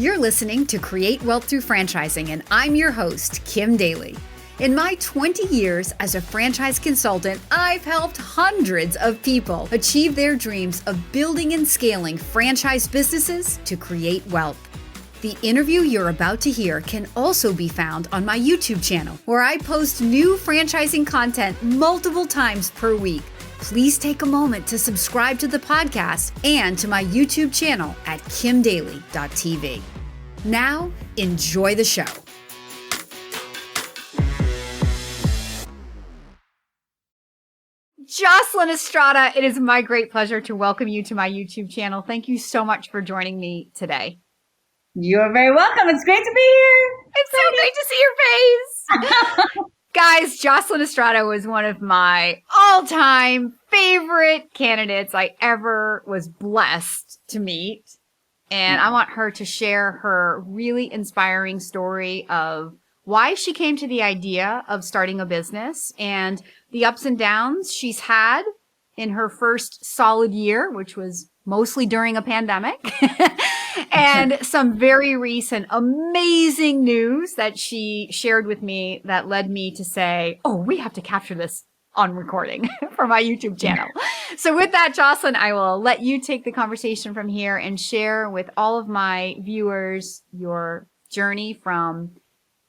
You're listening to Create Wealth Through Franchising, and I'm your host, Kim Daly. In my 20 years as a franchise consultant, I've helped hundreds of people achieve their dreams of building and scaling franchise businesses to create wealth. The interview you're about to hear can also be found on my YouTube channel, where I post new franchising content multiple times per week. Please take a moment to subscribe to the podcast and to my YouTube channel at kimdaly.tv. Now, enjoy the show. Jocelyn Estrada, it is my great pleasure to welcome you to my YouTube channel. Thank you so much for joining me today. You're very welcome. It's great to be here. It's so great to see your face. Guys, Jocelyn Estrada was one of my all-time favorite candidates I ever was blessed to meet. And I want her to share her really inspiring story of why she came to the idea of starting a business and the ups and downs she's had in her first solid year, which was mostly during a pandemic, and some very recent amazing news that she shared with me that led me to say, oh, we have to capture this on recording for my YouTube channel. So with that, Jocelyn, I will let you take the conversation from here and share with all of my viewers your journey from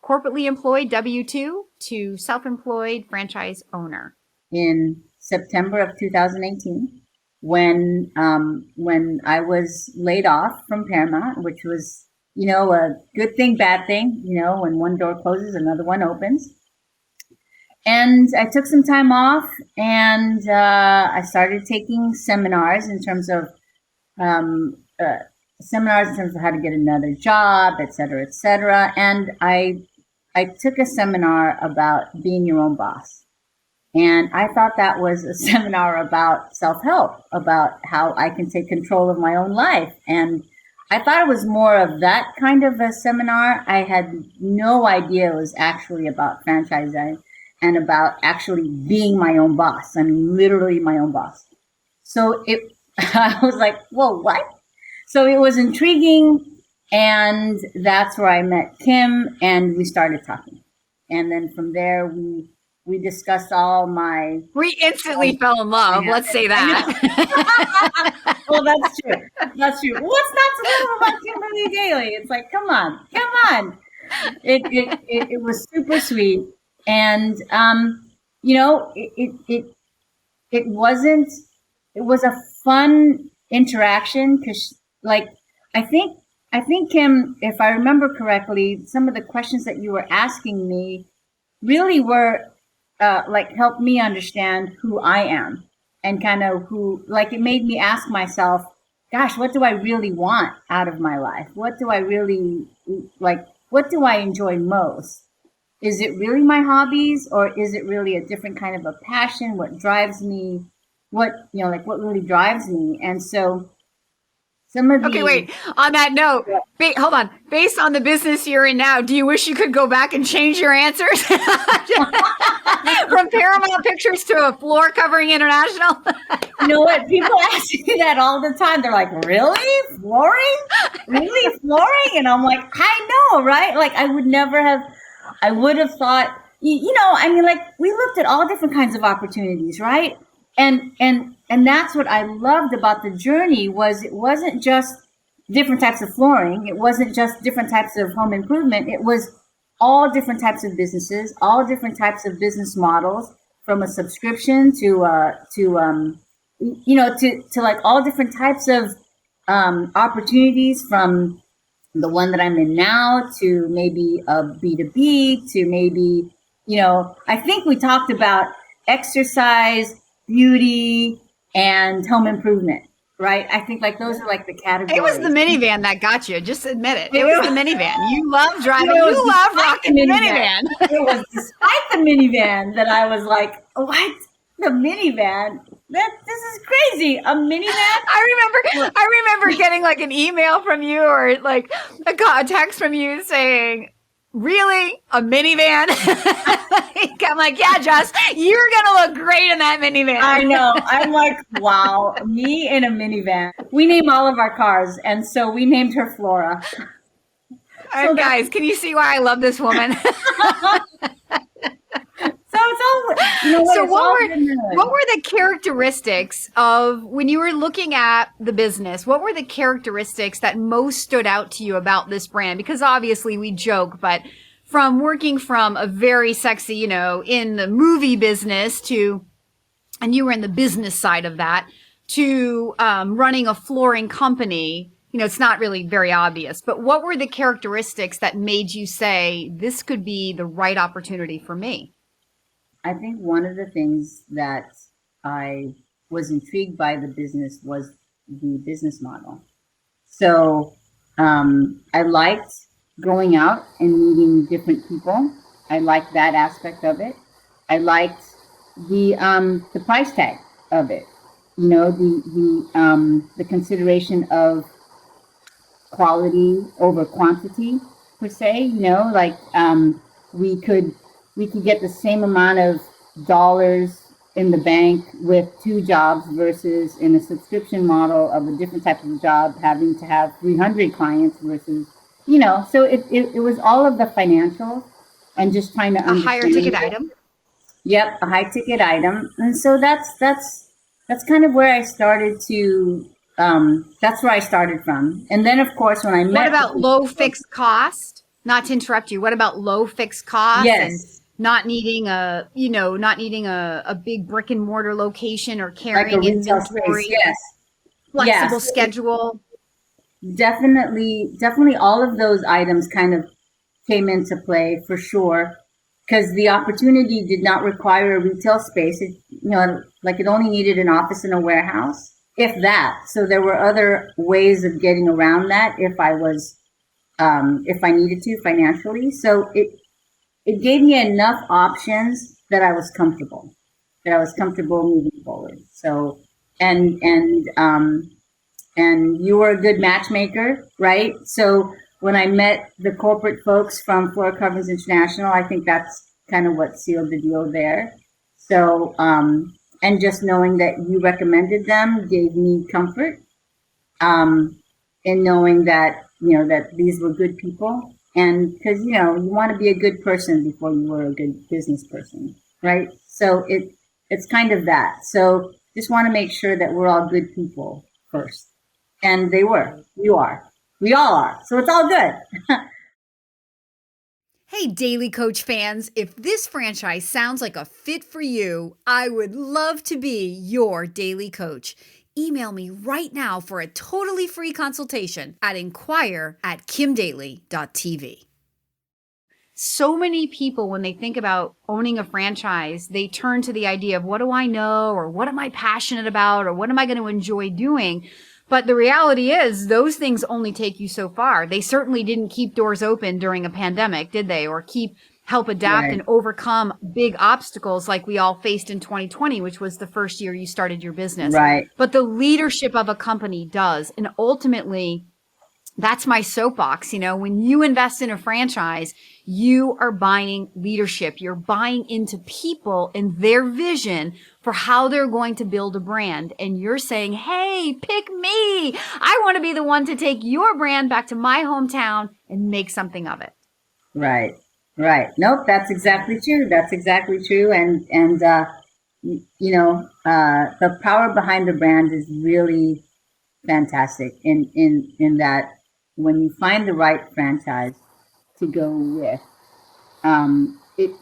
corporately employed W-2 to self-employed franchise owner. In September of 2018, when I was laid off from Paramount, which was, a good thing, bad thing, when one door closes, another one opens. And I took some time off and I started taking seminars in terms of how to get another job, et cetera, et cetera. And I took a seminar about being your own boss. And I thought that was a seminar about self-help, about how I can take control of my own life. And I thought it was more of that kind of a seminar. I had no idea it was actually about franchising and about actually being my own boss. I mean, literally my own boss. So I was like, whoa, what? So it was intriguing. And that's where I met Kim and we started talking. And then from there, we discussed all my... We instantly fell in love. Let's say that. Well, that's true. That's true. What's not to love about Kimberly Daly? It's like, come on. It was super sweet. And, it was a fun interaction because I think, Kim, if I remember correctly, some of the questions that you were asking me really were helped me understand who I am and kind of it made me ask myself, gosh, what do I really want out of my life? What do I really what do I enjoy most? Is it really my hobbies or is it really a different kind of a passion? What drives me? What really drives me? And so Okay, wait. On that note, hold on. Based on the business you're in now, do you wish you could go back and change your answers? From Paramount Pictures to a floor covering international? You know what? People ask me that all the time. They're like, really? Flooring? Really flooring? And I'm like, I know, right? I would have thought, we looked at all different kinds of opportunities, right? And that's what I loved about the journey was it wasn't just different types of flooring. It wasn't just different types of home improvement. It was all different types of businesses, all different types of business models, from a subscription to all different types of opportunities, from the one that I'm in now to maybe a B2B to maybe, I think we talked about exercise, beauty, and home improvement, right? I think those are the categories. It was the minivan that got you. Just admit it. It was the minivan. You love driving. You love rocking the minivan. It was despite the minivan that I was like, what? The minivan? This is crazy. A minivan? I remember getting an email from you or a text from you saying, really? A minivan? I'm like, yeah, Joss, you're going to look great in that minivan. I know. I'm like, wow, me in a minivan. We name all of our cars. And so we named her Flora. So Guys, can you see why I love this woman? So it's all, you know what? So It's all what were the characteristics of when you were looking at the business? What were the characteristics that most stood out to you about this brand? Because obviously we joke, but from working from a very sexy, you know, in the movie business to, and you were in the business side of that, to running a flooring company, you know, it's not really very obvious. But what were the characteristics that made you say this could be the right opportunity for me? I think one of the things that I was intrigued by the business was the business model. So I liked going out and meeting different people. I liked that aspect of it. I liked the price tag of it. You know, the consideration of quality over quantity per se. You know, like we could we could get the same amount of dollars in the bank with two jobs versus in a subscription model of a different type of job having to have 300 clients versus, you know, so it was all of the financials and just trying to A higher understand ticket it. item? Yep, a high ticket item. And so that's kind of where I started to that's where I started from. And then of course when I What met about low fixed cost? Not to interrupt you. What about low fixed costs and yes, not needing a, you know, not needing a big brick and mortar location or like a carrying retail space, inventory, yes. flexible Yes, schedule? definitely all of those items kind of came into play for sure because the opportunity did not require a retail space. It, you know, like it only needed an office and a warehouse, if that. So there were other ways of getting around that if I needed to financially. So it gave me enough options that I was comfortable moving forward. So and and um, and you were a good matchmaker, right? So when I met the corporate folks from Coverings International, I think that's kind of what sealed the deal there. So, and just knowing that you recommended them gave me comfort in knowing that, you know, that these were good people. And because, you know, you want to be a good person before you were a good business person, right? So it's kind of that. So just want to make sure that we're all good people first. And they were. You are. We all are. So it's all good. Hey, Daily Coach fans, if this franchise sounds like a fit for you, I would love to be your daily coach. Email me right now for a totally free consultation at inquire@kimdaly.tv. So many people, when they think about owning a franchise, they turn to the idea of what do I know, or what am I passionate about, or what am I going to enjoy doing? But the reality is those things only take you so far. They certainly didn't keep doors open during a pandemic, did they? Or help adapt Right. and overcome big obstacles like we all faced in 2020, which was the first year you started your business. Right. But the leadership of a company does. And ultimately, that's my soapbox. You know, when you invest in a franchise, you are buying leadership. You're buying into people and their vision for how they're going to build a brand. And you're saying, hey, pick me. I want to be the one to take your brand back to my hometown and make something of it. Right. Right. Nope. That's exactly true. That's exactly true. You know, the power behind the brand is really fantastic in that when you find the right franchise to go with, it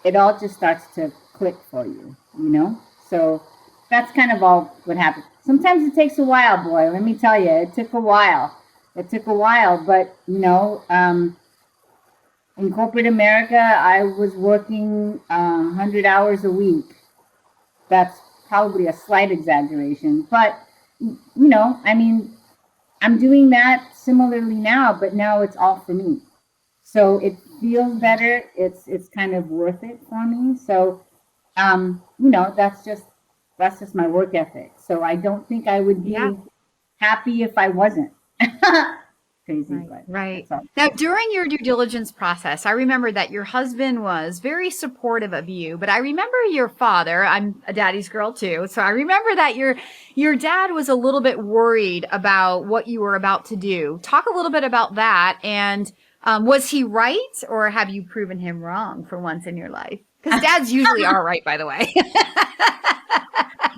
it all just starts to click for you, you know? So that's kind of all what happened. Sometimes it takes a while, boy. Let me tell you, it took a while. It took a while, but you know, in corporate America, I was working 100 hours a week. That's probably a slight exaggeration, but you know, I mean, I'm doing that similarly now, but now it's all for me. So it feels better. It's kind of worth it for me. So you know, that's just my work ethic. So I don't think I would Yeah. be happy if I wasn't. Crazy, but Right. that's all. Now, during your due diligence process, I remember that your husband was very supportive of you, but I remember your father, I'm a daddy's girl too. So I remember that your dad was a little bit worried about what you were about to do. Talk a little bit about that and Was he right, or have you proven him wrong for once in your life? Because dads usually are right, by the way.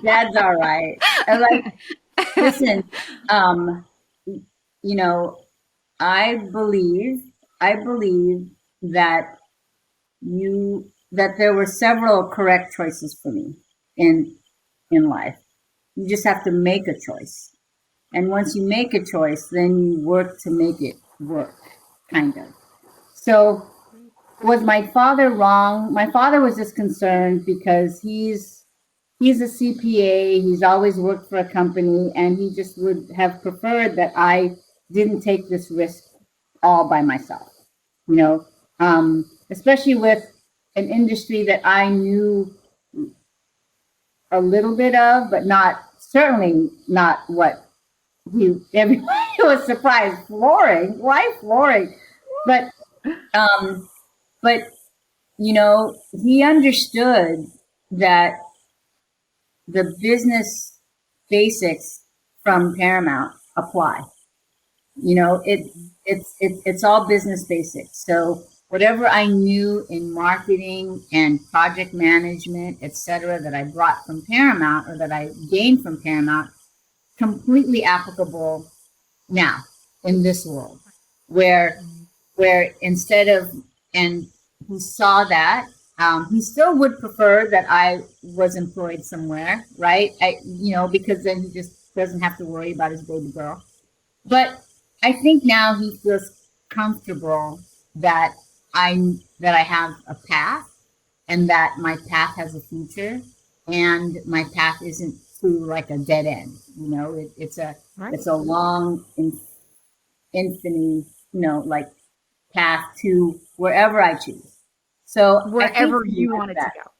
Dad's all right. And like, listen, you know, I believe that that there were several correct choices for me in life. You just have to make a choice. And once you make a choice, then you work to make it work, kind of. So was my father wrong? My father was just concerned because he's a CPA. He's always worked for a company, and he just would have preferred that I didn't take this risk all by myself. You know, especially with an industry that I knew a little bit of, but certainly not what everybody was surprised. Flooring, why flooring? But um, but he understood that the business basics from Paramount apply. It's all business basics. So whatever I knew in marketing and project management, et cetera, that I brought from Paramount or that I gained from Paramount, completely applicable now in this world, where instead of, and he saw that, he still would prefer that I was employed somewhere, right? Because then he just doesn't have to worry about his baby girl. But I think now he feels comfortable that I have a path, and that my path has a future, and my path isn't through like a dead end. It's a long, infinite, like path to wherever I choose. So wherever you wanted to go.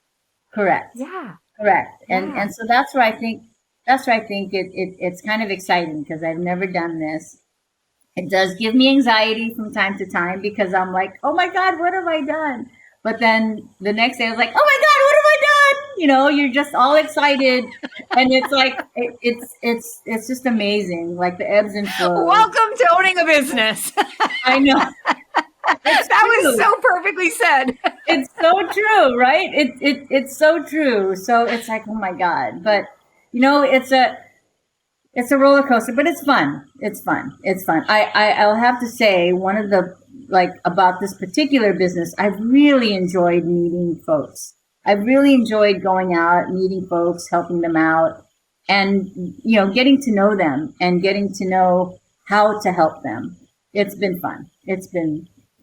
Correct. Yeah. Correct. And so that's where I think it's kind of exciting, because I've never done this. It does give me anxiety from time to time, because I'm like, oh my God, what have I done? But then the next day I was like, oh my God, what have I done? You're just all excited. And it's like, it's just amazing. Like the ebbs and flows. Welcome to owning a business. I know. That was so perfectly said. It's so true, right? It's so true. So it's like, oh my God. But it's a roller coaster, but it's fun. It's fun. I'll have to say, one of the, about this particular business, I've really enjoyed meeting folks. I've really enjoyed going out, meeting folks, helping them out, and, getting to know them and getting to know how to help them. It's been fun.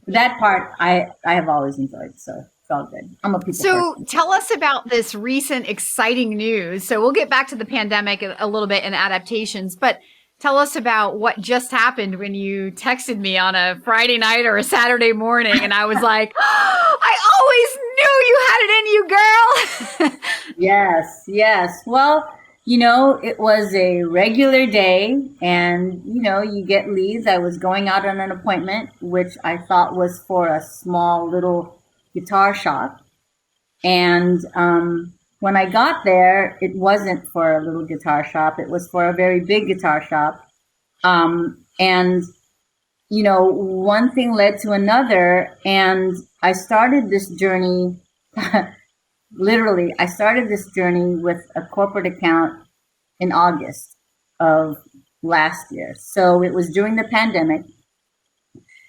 That part I have always enjoyed. So it's all good. I'm a people person. Tell us about this recent exciting news. So we'll get back to the pandemic a little bit and adaptations, but tell us about what just happened when you texted me on a Friday night or a Saturday morning. And I was like, oh, I always knew you had it in you, girl. Yes. Well, it was a regular day, and, you get leads. I was going out on an appointment, which I thought was for a small little guitar shop. And when I got there, it wasn't for a little guitar shop. It was for a very big guitar shop. And, one thing led to another, and I started this journey. Literally, I started this journey with a corporate account in August of last year. So it was during the pandemic.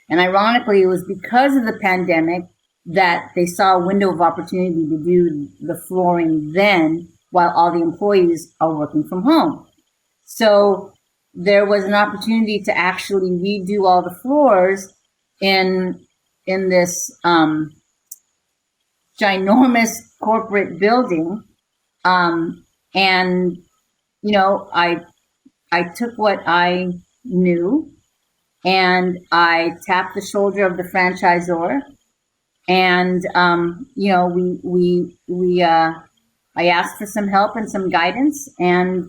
And ironically, it was because of the pandemic that they saw a window of opportunity to do the flooring then, while all the employees are working from home. So there was an opportunity to actually redo all the floors in this ginormous corporate building. And, I took what I knew, and I tapped the shoulder of the franchisor. And, I asked for some help and some guidance, and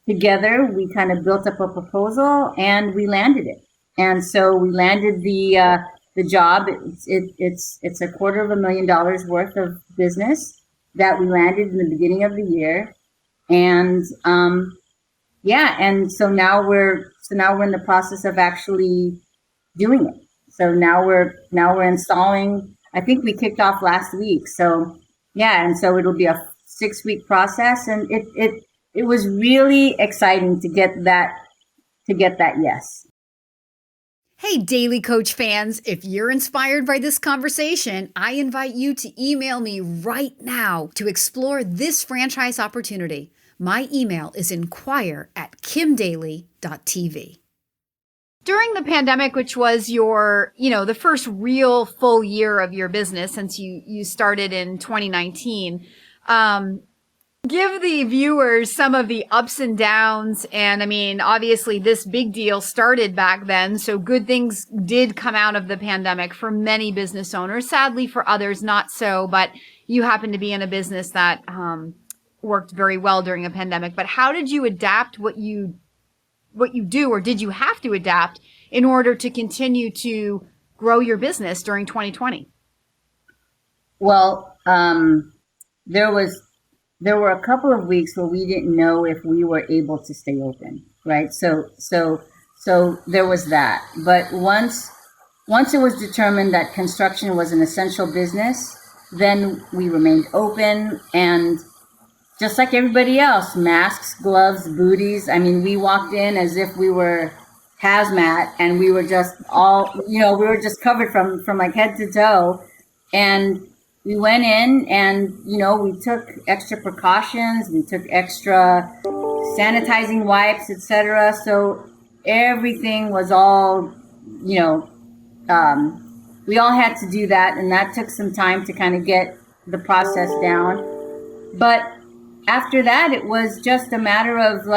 together we kind of built up a proposal, and we landed it. And so we landed the job. It's $250,000 worth of business that we landed in the beginning of the year. And, and so now we're in the process of actually doing it. So now we're installing. I think we kicked off last week. So yeah, and so it'll be a 6-week process, and it was really exciting to get that yes. Hey, Daily Coach fans, if you're inspired by this conversation, I invite you to email me right now to explore this franchise opportunity. My email is inquire@kimdaly.tv. During the pandemic, which was your, the first real full year of your business since you started in 2019, give the viewers some of the ups and downs. And I mean, obviously this big deal started back then. So good things did come out of the pandemic for many business owners. Sadly for others, not so, but you happen to be in a business that, worked very well during a pandemic. But how did you adapt what you do, or did you have to adapt in order to continue to grow your business during 2020? Well, there were a couple of weeks where we didn't know if we were able to stay open, right? So there was that. But once it was determined that construction was an essential business, then we remained open, and just like everybody else, masks, gloves, booties. I mean, we walked in as if we were hazmat, and we were just we were just covered from like head to toe. And we went in, and, we took extra precautions. We took extra sanitizing wipes, etc. So everything was all, we all had to do that. And that took some time to kind of get the process down. But after that, it was just a matter of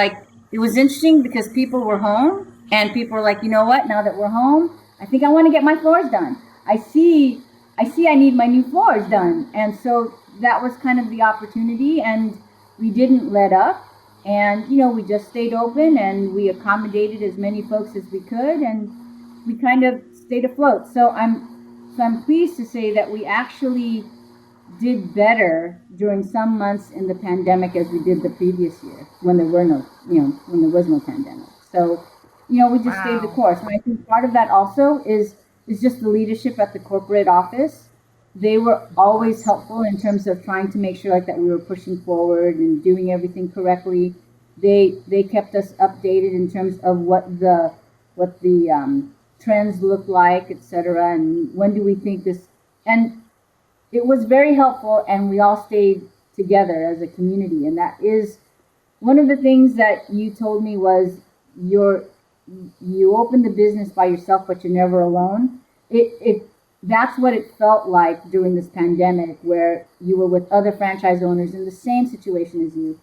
it was interesting because people were home, and people were like, you know what, now that we're home, I think I want to get my floors done. I see I need my new floors done. And so that was kind of the opportunity, and we didn't let up, and, we just stayed open, and we accommodated as many folks as we could, and we kind of stayed afloat. So I'm pleased to say that we actually did better during some months in the pandemic as we did the previous year when there was no pandemic. So, we just stayed the course. And I think part of that also is just the leadership at the corporate office. They were always helpful in terms of trying to make sure that we were pushing forward and doing everything correctly. They kept us updated in terms of what the trends look like, etc. And when do we think this, and it was very helpful, and we all stayed together as a community. And that is one of the things that you told me was you opened the business by yourself, but you're never alone. That's what it felt like during this pandemic, where you were with other franchise owners in the same situation as you.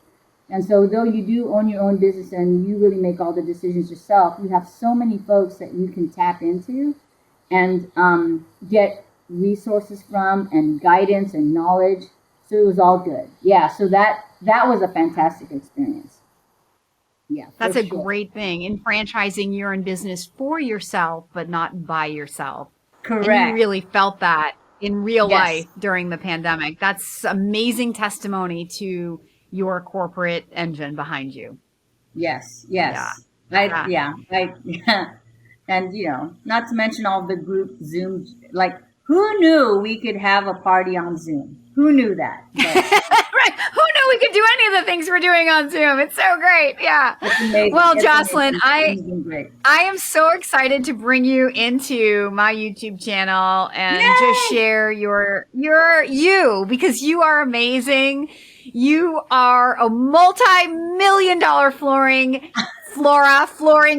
And so though you do own your own business and you really make all the decisions yourself, you have so many folks that you can tap into and get resources from, and guidance and knowledge. So it was all good. Yeah. So that was a fantastic experience. Yeah. That's a great thing. In franchising, you're in business for yourself, but not by yourself. Correct. And you really felt that in real life during the pandemic. That's amazing testimony to your corporate engine behind you. Yes. And, not to mention all the group Zoom, who knew we could have a party on Zoom? Who knew that? Right. Who knew we could do any of the things we're doing on Zoom? It's so great. Yeah. It's amazing. Well, It's Jocelyn, amazing. I am so excited to bring you into my YouTube channel and just share your because you are amazing. You are a multi-million-dollar flooring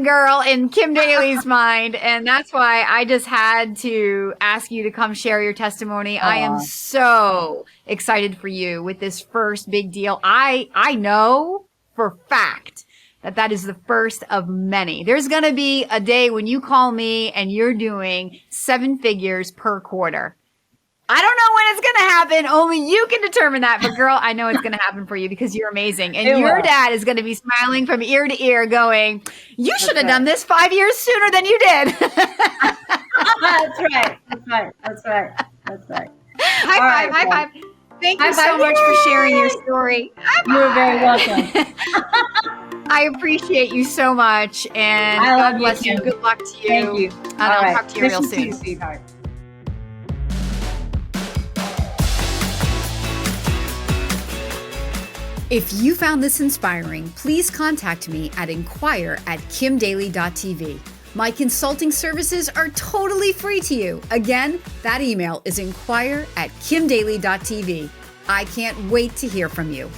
girl in Kim Daly's mind. And that's why I just had to ask you to come share your testimony. I am so excited for you with this first big deal. I know for fact that is the first of many. There's going to be a day when you call me and you're doing 7 figures per quarter. I don't know when it's going to happen. Only you can determine that. But girl, I know it's going to happen for you because you're amazing. And your dad is going to be smiling from ear to ear going, you should have done this 5 years sooner than you did. That's right. High five. Thank you so much for sharing your story. You're very welcome. I appreciate you so much, and I love God bless you. Kim. Good luck to you. Thank you. And I'll talk to you real Miss you soon. too, sweetheart. If you found this inspiring, please contact me at inquire@kimdaly.tv. My consulting services are totally free to you. Again, that email is inquire@kimdaly.tv. I can't wait to hear from you.